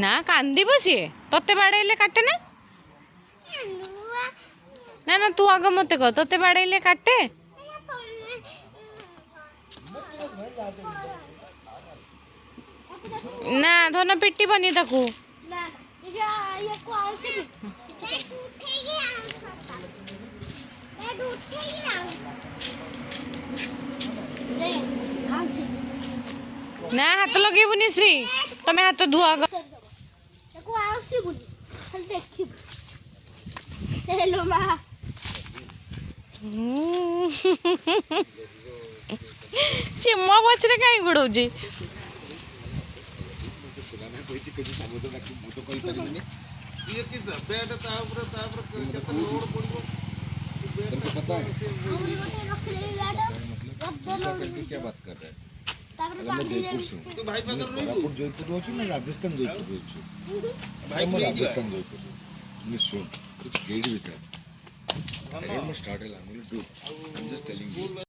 ना कांदी सी ते बाड़े काटे ना ना ना तू आग मत कह ते बाड़े काटे ना धन पिटी बनी ताकू ना हाथ लगेबुनी श्री तमे हाथ धुआ हेलो मां सी मो पछरे कहीं गुड़ौजी क्या बात कर रहे हैं? मैं जयपुर से हूँ। कोरापुट जयपुर हो ना राजस्थान जयपुर हो मैं राजस्थान जयपुर मैं सुन कुछ गेड़ी भी कर स्टार्ट है I'm just telling you